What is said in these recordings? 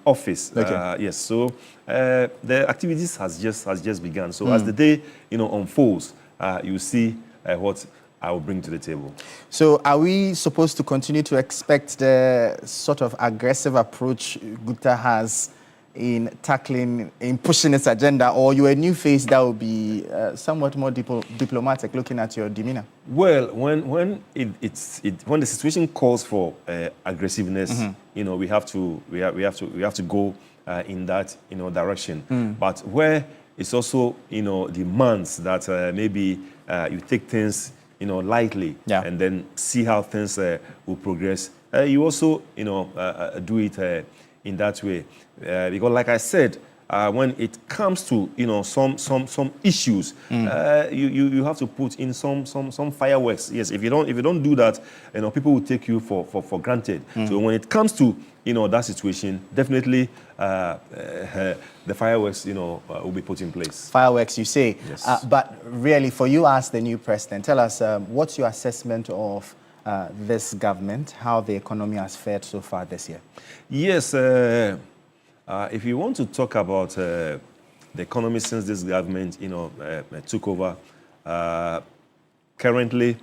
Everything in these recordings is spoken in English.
office. Okay. Yes, so the activities has just begun. So as the day unfolds, you see what I will bring to the table. So are we supposed to continue to expect the sort of aggressive approach GUTA has in tackling, in pushing its agenda, or you're a new face that will be somewhat more diplomatic, looking at your demeanor? Well, when the situation calls for aggressiveness, we have to go in that direction. But where it's also demands that maybe you take things lightly, and then see how things will progress. You also do it in that way, because like I said, when it comes to some issues, you have to put in some fireworks. Yes, if you don't do that, people will take you for granted. So when it comes to that situation, definitely the fireworks will be put in place. Fireworks, you say. Yes. But really, for you as the new president, tell us what's your assessment of this government, how the economy has fared so far this year? Yes, if you want to talk about the economy since this government, took over, currently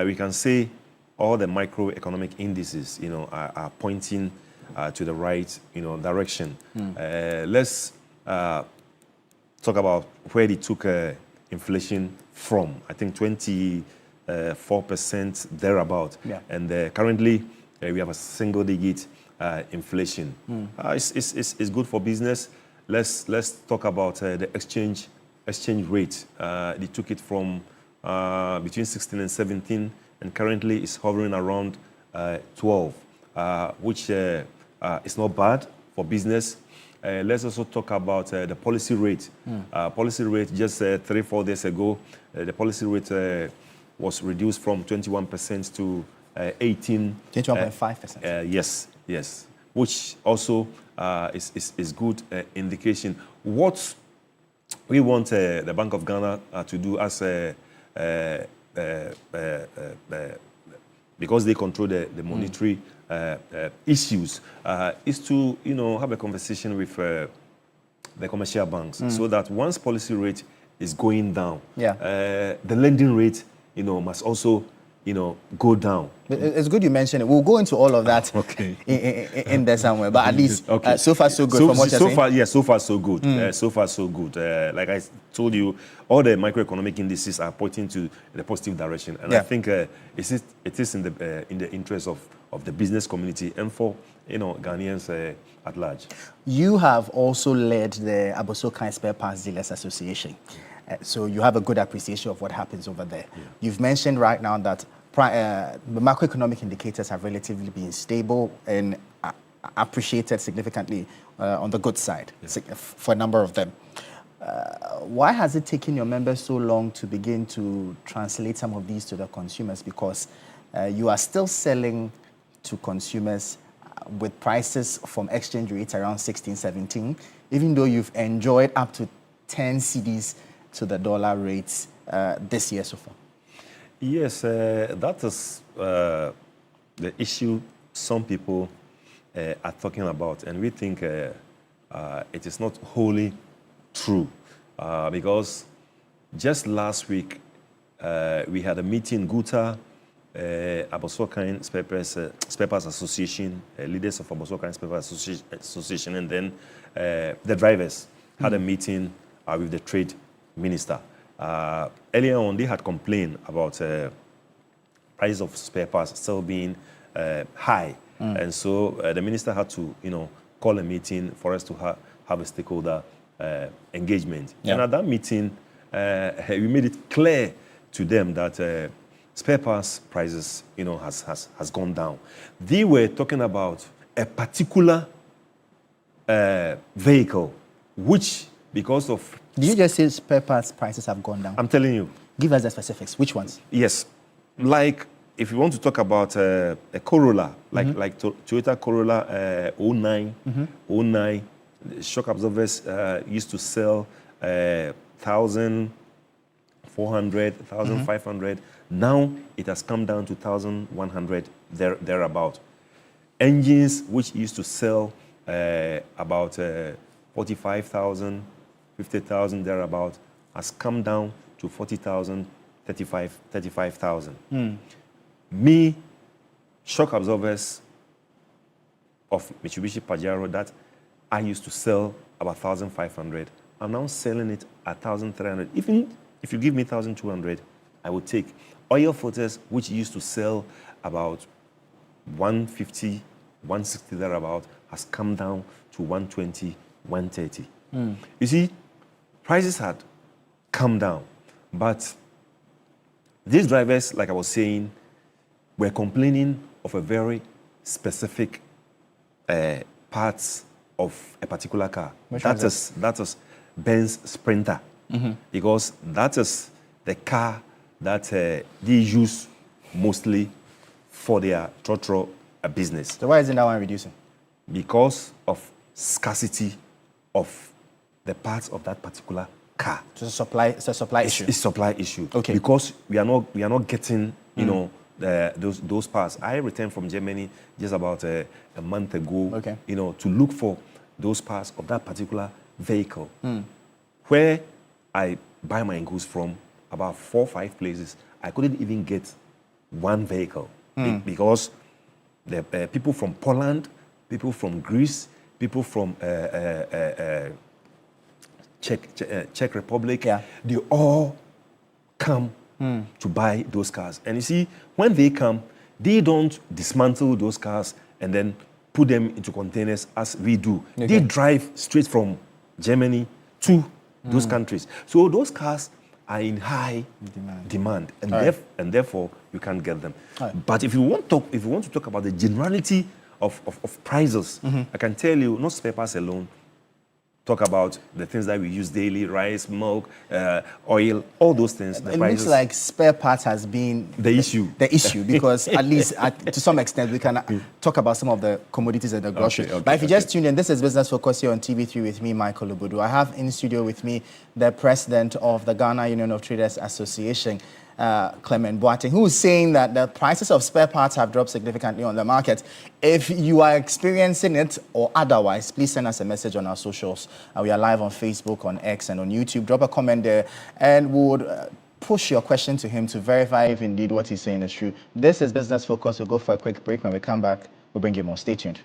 we can say all the macroeconomic indices, are pointing to the right, direction. Let's talk about where they took inflation from. I think 24% thereabout, and currently we have a single-digit inflation. It's good for business. Let's talk about the exchange rate. They took it from between 16 and 17, and currently it's hovering around 12, which is not bad for business. Let's also talk about the policy rate. Policy rate just 3-4 days ago, the policy rate was reduced from 21% to 21.5%. Yes, which also is good indication. What we want the Bank of Ghana to do as because they control the monetary issues, is to have a conversation with the commercial banks, so that once policy rate is going down, the lending rate must also go down. It's good you mentioned it. We'll go into all of that in there somewhere. But at least so far so good. From what you're saying? So far so good. So far so good. Like I told you, all the macroeconomic indices are pointing to the positive direction, and I think it is in the interest of the business community and for Ghanaians at large. You have also led the Abosokan Spare Parts Dealers Association. So you have a good appreciation of what happens over there. You've mentioned right now that the macroeconomic indicators have relatively been stable and appreciated significantly on the good side for a number of them. Why has it taken your members so long to begin to translate some of these to the consumers? Because you are still selling to consumers with prices from exchange rates around 16, 17, even though you've enjoyed up to 10 cedis to the dollar rates this year so far. Yes, that is the issue some people are talking about, and we think it is not wholly true, because just last week we had a meeting, GUTA, Abosokan Spare Parts Association, leaders of Abosokan Spare Parts Association, and then the drivers had a meeting with the trade minister. Earlier on, they had complained about price of spare parts still being high, and so the minister had to, call a meeting for us to have a stakeholder engagement. And at that meeting, we made it clear to them that spare parts prices, has gone down. They were talking about a particular vehicle, which because of... Did you just say spare parts prices have gone down? I'm telling you. Give us the specifics. Which ones? Yes. Like, if you want to talk about a Corolla, like Toyota Corolla 09, 09, shock absorbers used to sell 1,400, 1,500. Now it has come down to 1,100 thereabout. Engines which used to sell about 45,000, 50,000 thereabout, has come down to 40,000, 35,000. Me, shock absorbers of Mitsubishi Pajero that I used to sell about 1,500. I'm now selling it at 1,300. Even if you give me 1,200, I would take. Oil filters, which used to sell about 150, 160 thereabout, has come down to 120, 130. You see, prices had come down, but these drivers, like I was saying, were complaining of a very specific parts of a particular car. That is Benz Sprinter, because that is the car that they use mostly for their trotro business. So why isn't that one reducing? Because of scarcity of the parts of that particular car. So it's a supply issue. It's supply issue. Okay. Because we are not getting, you know, those parts. I returned from Germany just about a month ago, Okay. you know, to look for those parts of that particular vehicle. Where I buy my goods from, about 4 or 5 places, I couldn't even get one vehicle because the people from Poland, people from Greece, people from Czech Republic, they all come to buy those cars. And you see, when they come, they don't dismantle those cars and then put them into containers as we do. Okay. They drive straight from Germany to those countries. So those cars are in high demand and therefore you can't get them. But if you want to talk about the generality of prices, I can tell you, not spare parts alone, talk about the things that we use daily, rice, milk, oil, all those things. It looks like spare parts has been the issue. The issue, because at least to some extent we can talk about some of the commodities and the grocery. But if you just tuned in, this is Business Focus here on TV3 with me, Michael Obodu. I have in studio with me the president of the Ghana Union of Traders Association, Clement Boateng, who is saying that the prices of spare parts have dropped significantly on the market. If you are experiencing it or otherwise, please send us a message on our socials. We are live on Facebook, on X, and on YouTube. Drop a comment there, and we would push your question to him to verify if indeed what he's saying is true. This is Business Focus. We'll go for a quick break. When we come back, we'll bring you more. Stay tuned.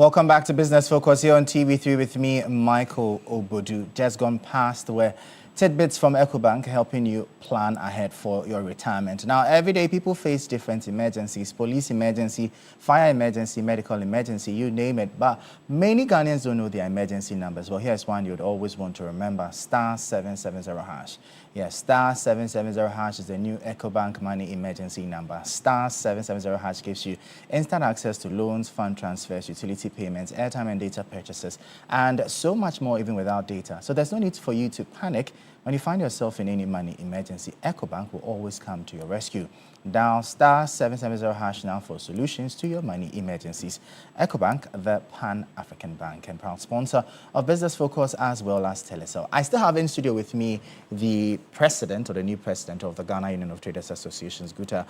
Welcome back to Business Focus here on TV3 with me, Michael Obodu. Just gone past where tidbits from EcoBank helping you plan ahead for your retirement. Now, every day people face different emergencies, police emergency, fire emergency, medical emergency, you name it. But many Ghanaians don't know their emergency numbers. Well, here's one you'd always want to remember, *770#. Yes, *770# is the new EcoBank money emergency number. *770# gives you instant access to loans, fund transfers, utility payments, airtime and data purchases, and so much more even without data. So there's no need for you to panic when you find yourself in any money emergency. EcoBank will always come to your rescue. Dial *770# now for solutions to your money emergencies. EcoBank, the Pan-African Bank and proud sponsor of Business Focus as well as Telecel. I still have in studio with me the president or the new president of the Ghana Union of Traders Associations, GUTA,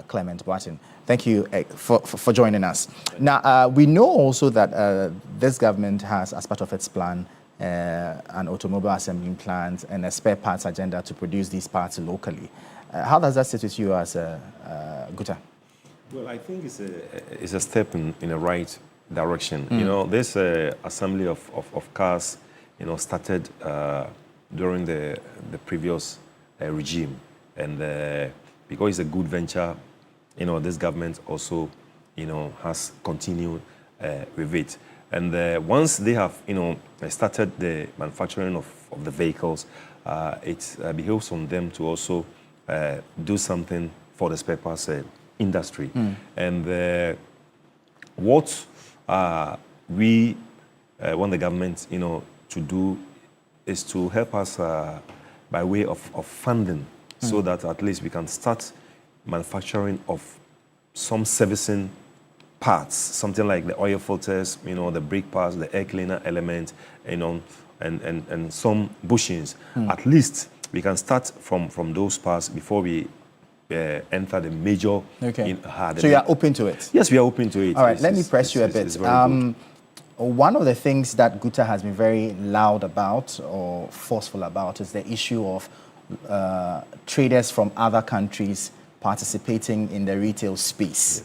Clement Barton. Thank you for joining us. Now, we know also that this government has, as part of its plan, an automobile assembling plant and a spare parts agenda to produce these parts locally. How does that sit with you as GUTA? Well, I think it's a step in the right direction. You know, this assembly of cars, you know, started during the previous regime, and because it's a good venture, you know, this government also, you know, has continued with it. And once they have, you know, started the manufacturing of the vehicles, it behoves on them to also do something for the spare parts industry. And what we want the government, you know, to do is to help us by way of funding, so that at least we can start manufacturing of some servicing parts, something like the oil filters, you know, the brake pads, the air cleaner element, you know, and some bushings. At least we can start from those parts before we enter the major. Okay. So you are open to it? Yes, we are open to it. All right, let me press you a bit. One of the things that GUTA has been very loud about or forceful about is the issue of traders from other countries participating in the retail space.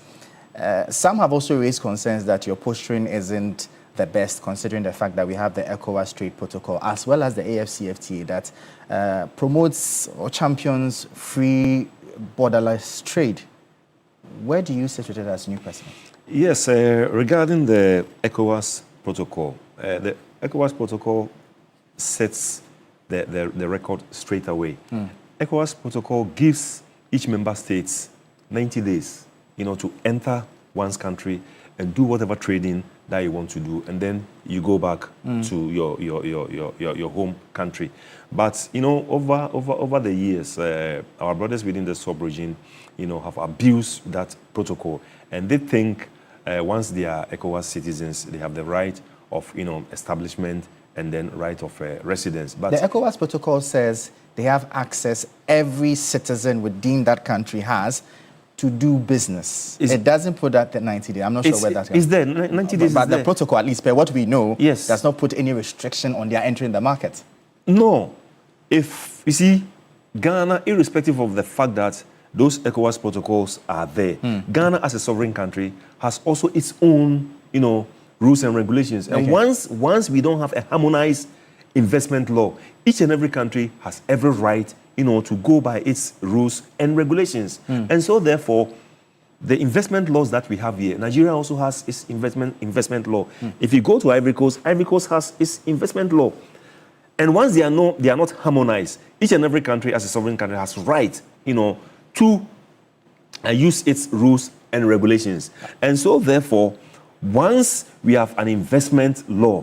Some have also raised concerns that your posturing isn't the best, considering the fact that we have the ECOWAS trade protocol as well as the AFCFTA that promotes or champions free borderless trade. Where do you sit with it as new president? Yes, regarding the ECOWAS protocol, the ECOWAS protocol sets the record straight away. ECOWAS protocol gives each member states 90 days, you know, to enter one's country and do whatever trading that you want to do, and then you go back to your home country. But you know, over the years, our brothers within the sub-region, you know, have abused that protocol, and they think once they are ECOWAS citizens, they have the right of, you know, establishment and then right of residence. But the ECOWAS protocol says they have access, every citizen within that country has, to do business. It doesn't put that at 90 days. I'm not sure where that is. Is there 90 days? But the protocol, at least per what we know, yes, does not put any restriction on their entering the market. No. If you see, Ghana, irrespective of the fact that those ECOWAS protocols are there, Ghana as a sovereign country has also its own, you know, rules and regulations. And once we don't have a harmonized investment law, each and every country has every right, you know, to go by its rules and regulations. And so therefore, the investment laws that we have here, Nigeria also has its investment law. If you go to Ivory Coast has its investment law. And once they are not harmonized, each and every country as a sovereign country has right, you know, to use its rules and regulations. And so therefore, once we have an investment law,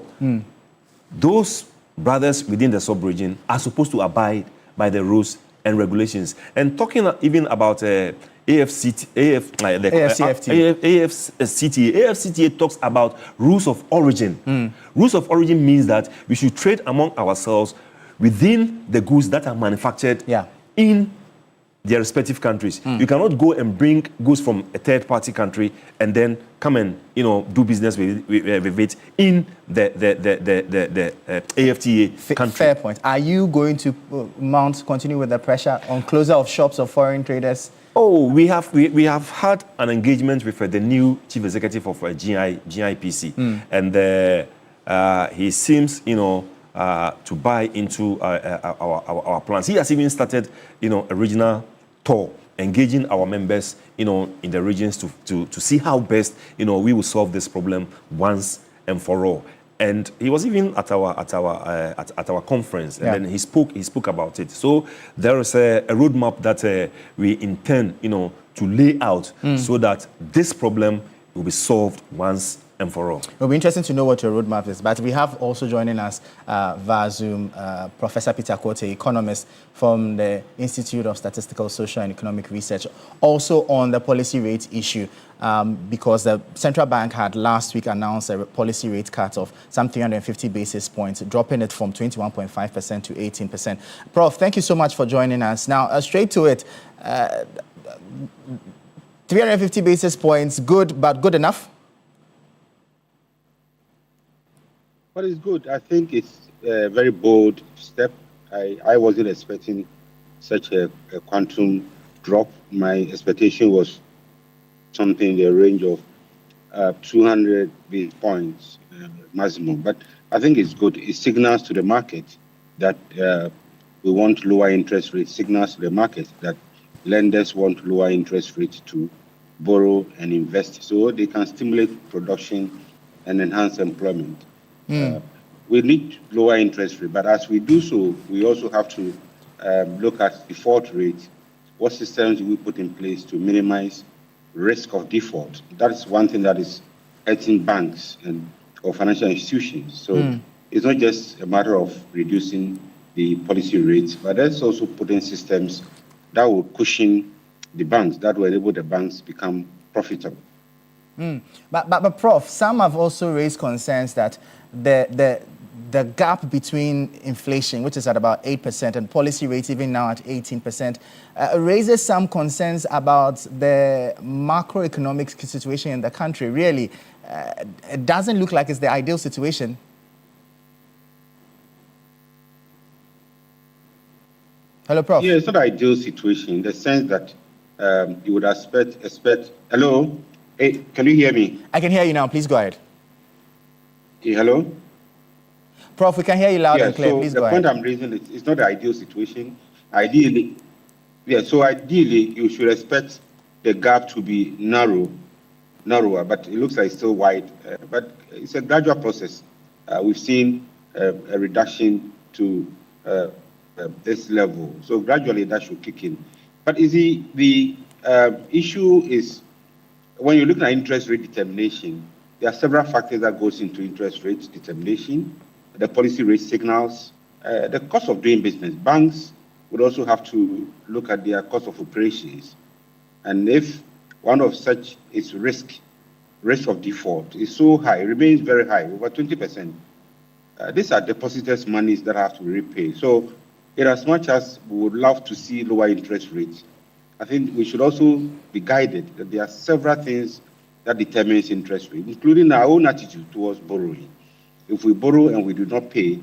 those brothers within the sub-region are supposed to abide by the rules and regulations. And talking even about AFCTA talks about rules of origin. Rules of origin means that we should trade among ourselves within the goods that are manufactured in their respective countries. You cannot go and bring goods from a third-party country and then come and, you know, do business with it in the AFTA country. Fair point. Are you going to continue with the pressure on closure of shops of foreign traders Oh, we have had an engagement with the new chief executive of GIPC, and he seems, to buy into our plans. He has even started, a regional tour, engaging our members, in the regions to see how best, we will solve this problem once and for all. And he was even at our conference, and then he spoke about it. So there is a roadmap that we intend, to lay out so that this problem will be solved once and for all. It'll be interesting to know what your roadmap is. But we have also joining us via Zoom Professor Peter Quote, economist from the Institute of Statistical, Social and Economic Research, also on the policy rate issue, because the central bank had last week announced a policy rate cut of some 350 basis points, dropping it from 21.5% to 18%. Prof, thank you so much for joining us. Now, straight to it, 350 basis points, good, but good enough? Well, it's good. I think it's a very bold step. I wasn't expecting such a quantum drop. My expectation was something in the range of 200 basis points maximum. But I think it's good. It signals to the market that we want lower interest rates, signals to the market that lenders want lower interest rates to borrow and invest so they can stimulate production and enhance employment. We need lower interest rate, but as we do so, we also have to look at default rates. What systems do we put in place to minimize risk of default? That is one thing that is hurting banks or financial institutions. So it's not just a matter of reducing the policy rates, but there's also putting systems that will cushion the banks, that will enable the banks to become profitable. But Prof, some have also raised concerns that the gap between inflation, which is at about 8%, and policy rates even now at 18%, raises some concerns about the macroeconomic situation in the country. Really, it doesn't look like it's the ideal situation. Hello, Prof. Yeah, it's not an ideal situation in the sense that you would expect. Hello? Hey, can you hear me? I can hear you now. Please go ahead. Hello? Prof, we can hear you loud and clear. Please go ahead. The point I'm raising is it's not the ideal situation. Ideally, you should expect the gap to be narrower, but it looks like it's still wide. But it's a gradual process. We've seen a reduction to this level. So gradually that should kick in. But the issue is when you're looking at interest rate determination, there are several factors that goes into interest rate determination. The policy rate signals, the cost of doing business. Banks would also have to look at their cost of operations. And if one of such is risk of default is so high, it remains very high, over 20%. These are depositors' monies that have to be repaid. So in as much as we would love to see lower interest rates, I think we should also be guided that there are several things that determines interest rate, including our own attitude towards borrowing. If we borrow and we do not pay,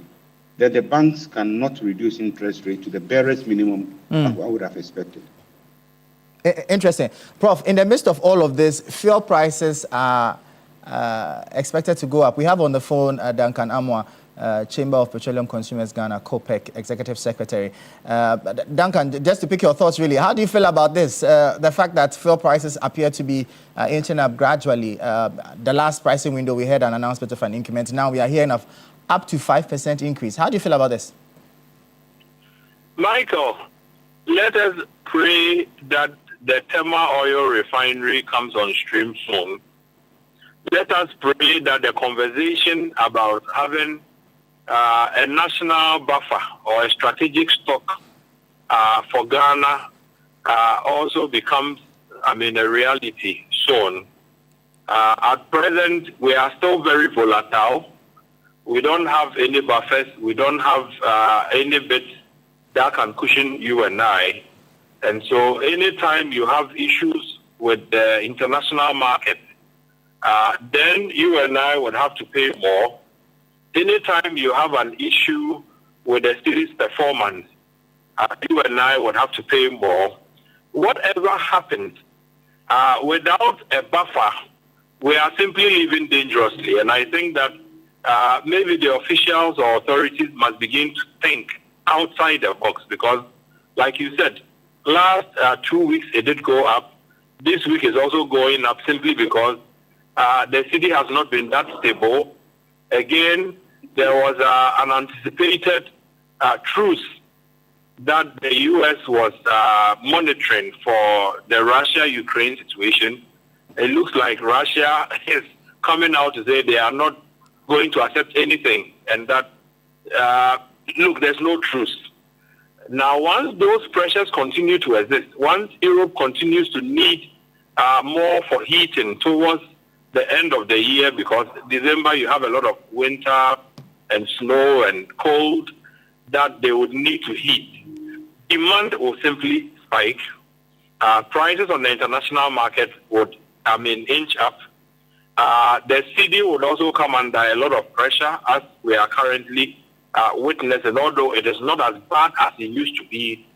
then the banks cannot reduce interest rate to the barest minimum I would have expected. Interesting. Prof, in the midst of all of this, fuel prices are expected to go up. We have on the phone Duncan Amwa, Chamber of Petroleum Consumers Ghana, COPEC, Executive Secretary. Duncan, just to pick your thoughts really, how do you feel about this? The fact that fuel prices appear to be inching up gradually. The last pricing window, we had an announcement of an increment. Now we are hearing of up to 5% increase. How do you feel about this? Michael, let us pray that the Tema oil refinery comes on stream soon. Let us pray that the conversation about having a national buffer or a strategic stock for Ghana also becomes, a reality soon. At present, we are still very volatile. We don't have any buffers. We don't have any bits that can cushion you and I. And so anytime you have issues with the international market, then you and I would have to pay more. Anytime you have an issue with the city's performance, you and I would have to pay more. whatever happens, without a buffer, we are simply living dangerously. And I think that maybe the officials or authorities must begin to think outside the box, because, like you said, last 2 weeks it did go up. This week is also going up simply because the city has not been that stable. Again, there was an anticipated truce that the U.S. was monitoring for the Russia-Ukraine situation. It looks like Russia is coming out to say they are not going to accept anything, and that, look, there's no truce. Now, once those pressures continue to exist, once Europe continues to need more for heating towards the end of the year, because December you have a lot of winter and snow and cold that they would need to heat, demand will simply spike. Prices on the international market would, inch up. The city would also come under a lot of pressure, as we are currently witnessing, although it is not as bad as it used to be.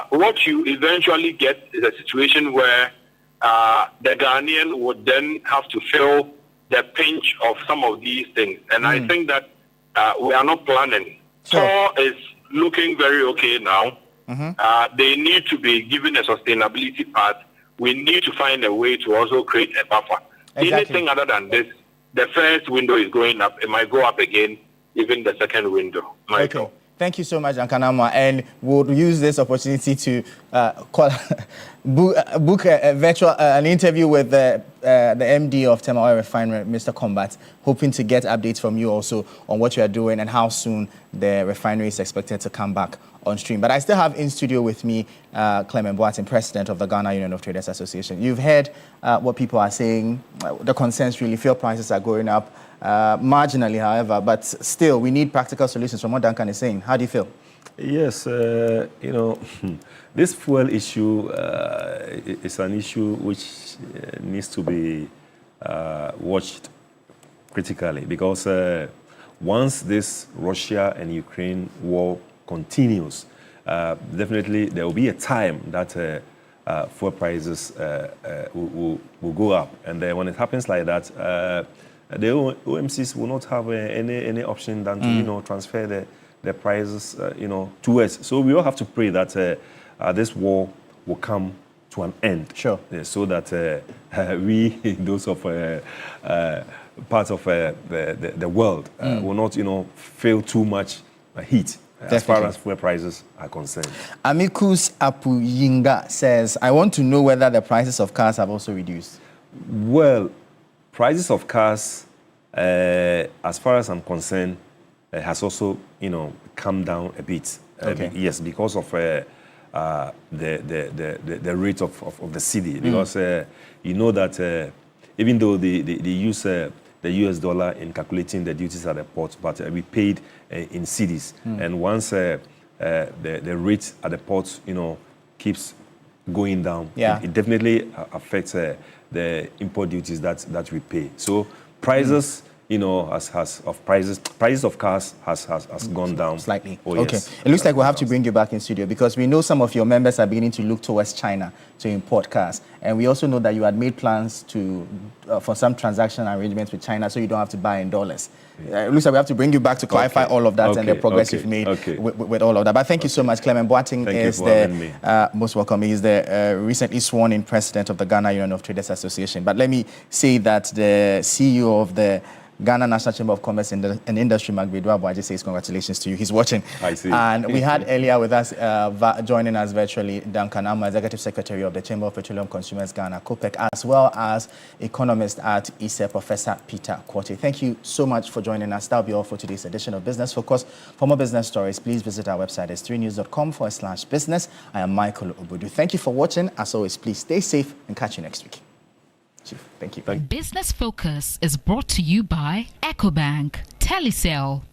What you eventually get is a situation where the Ghanaian would then have to feel the pinch of some of these things. And I think that we are not planning. Core is looking very okay now. They need to be given a sustainability path. We need to find a way to also create a buffer. Exactly. Anything other than this, the first window is going up. It might go up again, even the second window. Michael. Okay. Thank you so much, Nkanama, and we'll use this opportunity to book a virtual an interview with the MD of Tema Oil Refinery, Mr. Combat, hoping to get updates from you also on what you are doing and how soon the refinery is expected to come back on stream. But I still have in studio with me Clement Boateng, President of the Ghana Union of Traders Association. You've heard what people are saying. The concerns really, fuel prices are going up. Marginally, however, but still, we need practical solutions from what Duncan is saying. How do you feel? Yes, this fuel issue is an issue which needs to be watched critically, because once this Russia and Ukraine war continues, definitely there will be a time that fuel prices will go up. And when it happens like that, the OMCs will not have any option than to transfer the prices to us. So we all have to pray that this war will come to an end. Sure. So that we, those of parts of the world, will not feel too much heat. As far as fuel prices are concerned. Amicus Apuyinga says, I want to know whether the prices of cars have also reduced. Well, prices of cars, as far as I'm concerned, has also, come down a bit. Okay. Yes, because of the rate of the cedi. Because you know that even though they use the US dollar in calculating the duties at the port, but we paid in cedis. And once the rate at the port, keeps going down, it definitely affects the import duties that we pay. So prices, prices of cars has gone down slightly. Oh, okay. Yes. It looks like we'll have to bring you back in studio, because we know some of your members are beginning to look towards China to import cars, and we also know that you had made plans to for some transaction arrangements with China, so you don't have to buy in dollars. It looks like we have to bring you back to clarify all of that and the progress you've made with all of that. But thank you so much. Clement Boateng is the most welcome. He's the recently sworn in president of the Ghana Union of Traders Association. But let me say that the CEO of the Ghana National Chamber of Commerce and Industry, Magbedu Abuaji, says congratulations to you. He's watching. I see. And we had earlier with us, joining us virtually, Duncan Amma, Executive Secretary of the Chamber of Petroleum Consumers Ghana, COPEC, as well as economist at ISE, Professor Peter Quartey. Thank you so much for joining us. That'll be all for today's edition of Business Focus. For more business stories, please visit our website, s3news.com/business. I am Michael Obudu. Thank you for watching. As always, please stay safe and catch you next week. Chief, thank you. Business Focus is brought to you by EcoBank, Telecel,